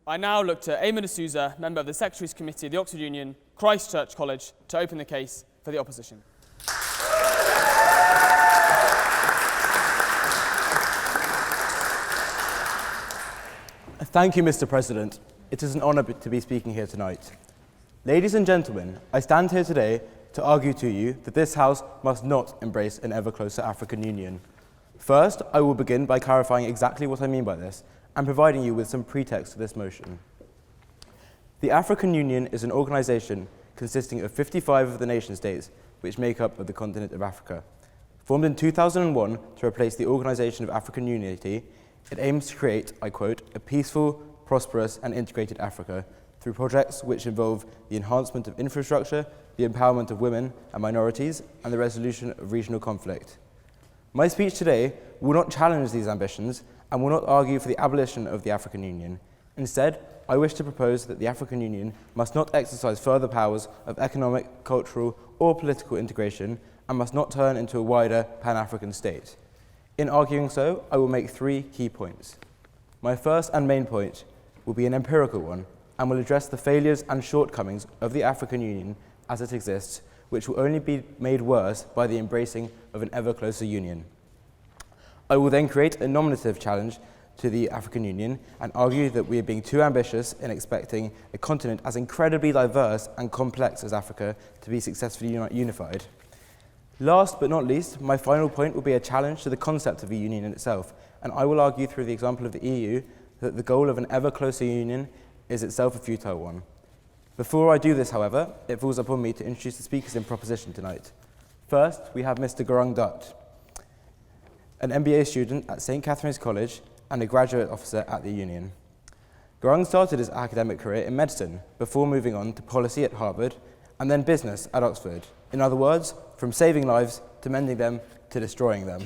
I now look to Ayman D'Souza, member of the Secretaries Committee of the Oxford Union, Christchurch College, to open the case for the opposition. Thank you, Mr. President. It is an honour to be speaking here tonight. Ladies and gentlemen, I stand here today to argue to you that this House must not embrace an ever closer African Union. First, I will begin by clarifying exactly what I mean by this and providing you with some pretext to this motion. The African Union is an organisation consisting of 55 of the nation-states which make up the continent of Africa. Formed in 2001 to replace the Organisation of African Unity, it aims to create, I quote, a peaceful, prosperous and integrated Africa through projects which involve the enhancement of infrastructure, the empowerment of women and minorities, and the resolution of regional conflict. My speech today will not challenge these ambitions and will not argue for the abolition of the African Union. Instead, I wish to propose that the African Union must not exercise further powers of economic, cultural or political integration and must not turn into a wider Pan-African state. In arguing so, I will make three key points. My first and main point will be an empirical one and will address the failures and shortcomings of the African Union as it exists, which will only be made worse by the embracing of an ever closer union. I will then create a nominative challenge to the African Union and argue that we are being too ambitious in expecting a continent as incredibly diverse and complex as Africa to be successfully unified. Last but not least, my final point will be a challenge to the concept of a union in itself, and I will argue through the example of the EU that the goal of an ever closer union is itself a futile one. Before I do this, however, it falls upon me to introduce the speakers in proposition tonight. First, we have Mr. Garang Dutt, an MBA student at St. Catherine's College and a graduate officer at the Union. Garang started his academic career in medicine before moving on to policy at Harvard and then business at Oxford. In other words, from saving lives to mending them to destroying them.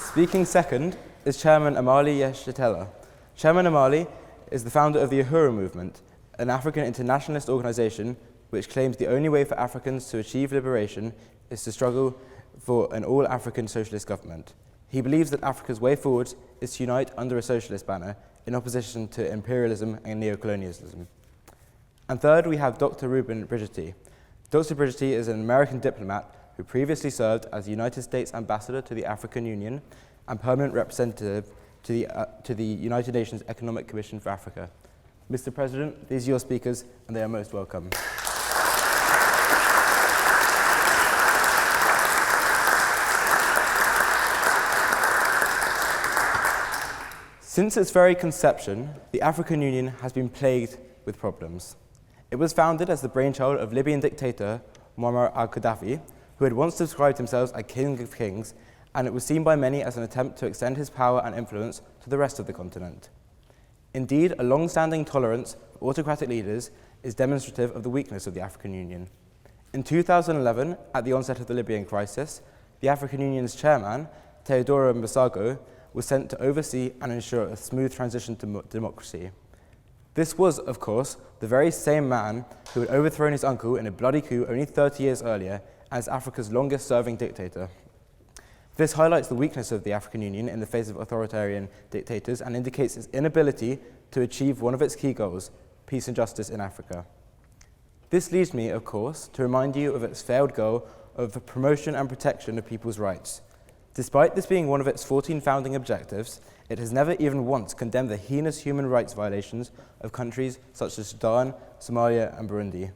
Speaking second is Chairman Amali Yeshitela. Chairman Amali is the founder of the Uhuru Movement, an African internationalist organisation which claims the only way for Africans to achieve liberation is to struggle for an all-African socialist government. He believes that Africa's way forward is to unite under a socialist banner in opposition to imperialism and neocolonialism. And third, we have Dr. Ruben Brigitte. Dr. Brigitte is an American diplomat who previously served as the United States ambassador to the African Union and permanent representative to the United Nations Economic Commission for Africa. Mr. President, these are your speakers, and they are most welcome. Since its very conception, the African Union has been plagued with problems. It was founded as the brainchild of Libyan dictator Muammar al-Gaddafi, who had once described himself as King of Kings, and it was seen by many as an attempt to extend his power and influence to the rest of the continent. Indeed, a long-standing tolerance for autocratic leaders is demonstrative of the weakness of the African Union. In 2011, at the onset of the Libyan crisis, the African Union's chairman, Teodoro Mbasago, was sent to oversee and ensure a smooth transition to democracy. This was, of course, the very same man who had overthrown his uncle in a bloody coup only 30 years earlier as Africa's longest-serving dictator. This highlights the weakness of the African Union in the face of authoritarian dictators and indicates its inability to achieve one of its key goals, peace and justice in Africa. This leads me, of course, to remind you of its failed goal of the promotion and protection of people's rights. Despite this being one of its 14 founding objectives, it has never even once condemned the heinous human rights violations of countries such as Sudan, Somalia, and Burundi.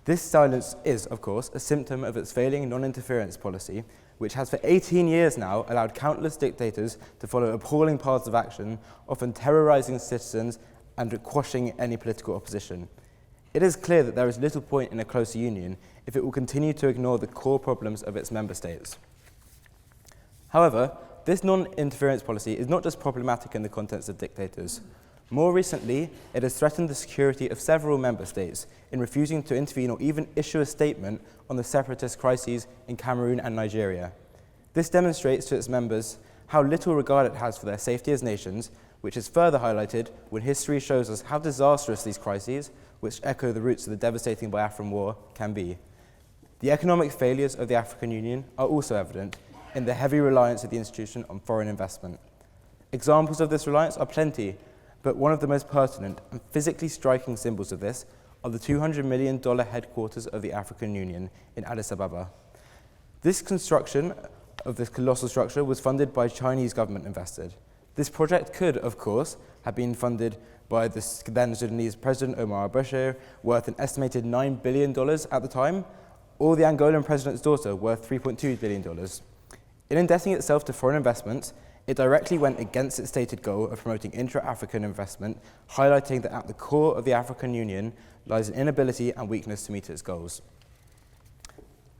This silence is, of course, a symptom of its failing non-interference policy, which has for 18 years now allowed countless dictators to follow appalling paths of action, often terrorizing citizens and quashing any political opposition. It is clear that there is little point in a closer union if it will continue to ignore the core problems of its member states. However, this non-interference policy is not just problematic in the context of dictators. More recently, it has threatened the security of several member states in refusing to intervene or even issue a statement on the separatist crises in Cameroon and Nigeria. This demonstrates to its members how little regard it has for their safety as nations, which is further highlighted when history shows us how disastrous these crises, which echo the roots of the devastating Biafran War, can be. The economic failures of the African Union are also evident in the heavy reliance of the institution on foreign investment. Examples of this reliance are plenty, but one of the most pertinent and physically striking symbols of this are the $200 million headquarters of the African Union in Addis Ababa. This construction of this colossal structure was funded by Chinese government investors. This project could, of course, have been funded by the then Sudanese President Omar al-Bashir, worth an estimated $9 billion at the time, or the Angolan president's daughter, worth $3.2 billion. In indebting itself to foreign investments, it directly went against its stated goal of promoting intra-African investment, highlighting that at the core of the African Union lies an inability and weakness to meet its goals.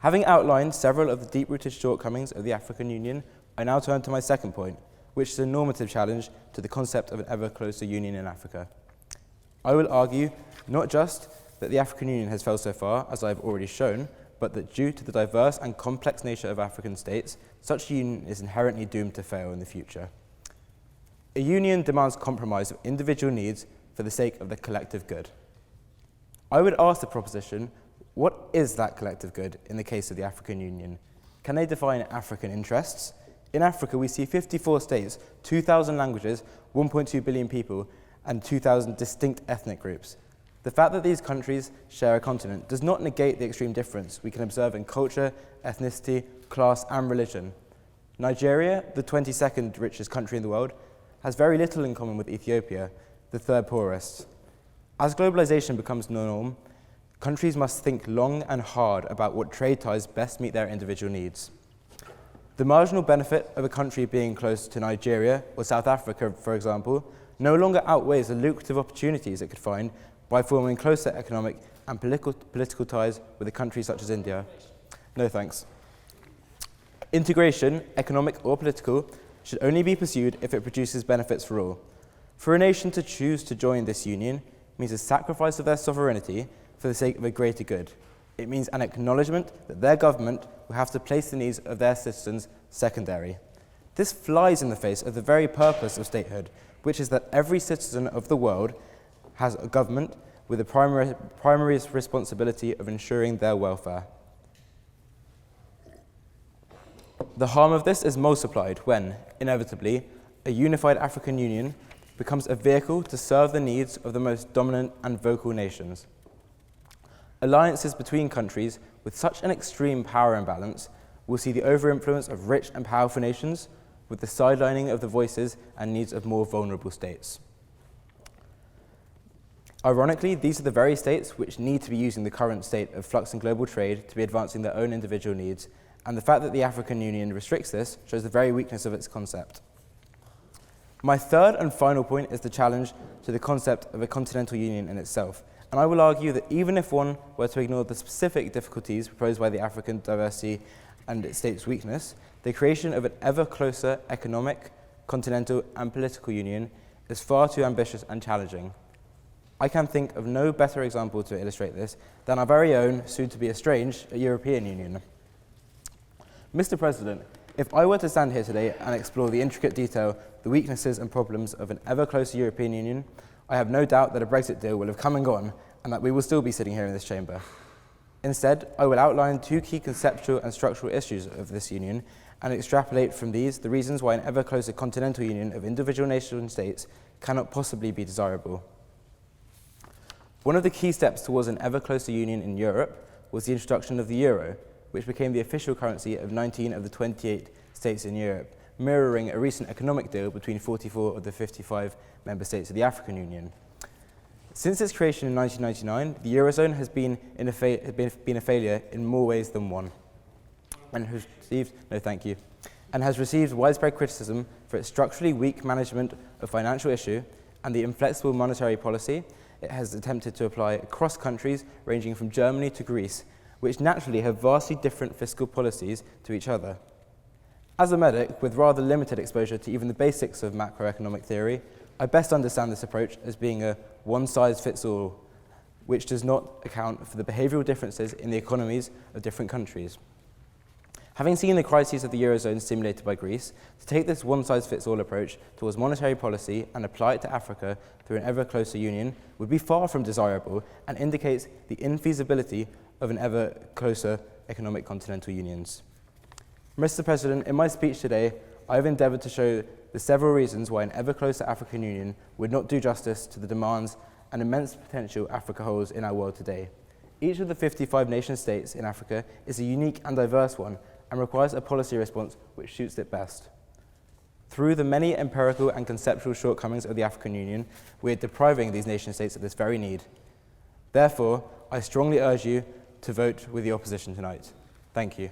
Having outlined several of the deep-rooted shortcomings of the African Union, I now turn to my second point, which is a normative challenge to the concept of an ever closer union in Africa. I will argue not just that the African Union has failed so far, as I have already shown, but that due to the diverse and complex nature of African states, such a union is inherently doomed to fail in the future. A union demands compromise of individual needs for the sake of the collective good. I would ask the proposition, what is that collective good in the case of the African Union? Can they define African interests? In Africa, we see 54 states, 2,000 languages, 1.2 billion people, and 2,000 distinct ethnic groups. The fact that these countries share a continent does not negate the extreme difference we can observe in culture, ethnicity, class, and religion. Nigeria, the 22nd richest country in the world, has very little in common with Ethiopia, the third poorest. As globalization becomes the norm, countries must think long and hard about what trade ties best meet their individual needs. The marginal benefit of a country being close to Nigeria or South Africa, for example, no longer outweighs the lucrative opportunities it could find by forming closer economic and political ties with a country such as India. No thanks. Integration, economic or political, should only be pursued if it produces benefits for all. For a nation to choose to join this union means a sacrifice of their sovereignty for the sake of a greater good. It means an acknowledgement that their government will have to place the needs of their citizens secondary. This flies in the face of the very purpose of statehood, which is that every citizen of the world has a government with the primary responsibility of ensuring their welfare. The harm of this is multiplied when, inevitably, a unified African Union becomes a vehicle to serve the needs of the most dominant and vocal nations. Alliances between countries with such an extreme power imbalance will see the over-influence of rich and powerful nations with the sidelining of the voices and needs of more vulnerable states. Ironically, these are the very states which need to be using the current state of flux in global trade to be advancing their own individual needs, and the fact that the African Union restricts this shows the very weakness of its concept. My third and final point is the challenge to the concept of a continental union in itself, and I will argue that even if one were to ignore the specific difficulties proposed by the African diversity and its state's weakness, the creation of an ever closer economic, continental, and political union is far too ambitious and challenging. I can think of no better example to illustrate this than our very own, soon-to-be estranged, European Union. Mr. President, if I were to stand here today and explore the intricate detail, the weaknesses and problems of an ever closer European Union, I have no doubt that a Brexit deal will have come and gone, and that we will still be sitting here in this chamber. Instead, I will outline two key conceptual and structural issues of this union, and extrapolate from these the reasons why an ever closer continental union of individual nation states cannot possibly be desirable. One of the key steps towards an ever closer union in Europe was the introduction of the euro, which became the official currency of 19 of the 28 states in Europe, mirroring a recent economic deal between 44 of the 55 member states of the African Union. Since its creation in 1999, the Eurozone has been a failure in more ways than one, and has received widespread criticism for its structurally weak management of financial issue and the inflexible monetary policy it has attempted to apply across countries ranging from Germany to Greece, which naturally have vastly different fiscal policies to each other. As a medic with rather limited exposure to even the basics of macroeconomic theory, I best understand this approach as being a one-size-fits-all, which does not account for the behavioural differences in the economies of different countries. Having seen the crises of the Eurozone stimulated by Greece, to take this one-size-fits-all approach towards monetary policy and apply it to Africa through an ever closer union would be far from desirable and indicates the infeasibility of an ever closer economic continental unions. Mr. President, in my speech today, I have endeavoured to show the several reasons why an ever closer African Union would not do justice to the demands and immense potential Africa holds in our world today. Each of the 55 nation states in Africa is a unique and diverse one and requires a policy response which suits it best. Through the many empirical and conceptual shortcomings of the African Union, we are depriving these nation states of this very need. Therefore, I strongly urge you to vote with the opposition tonight. Thank you.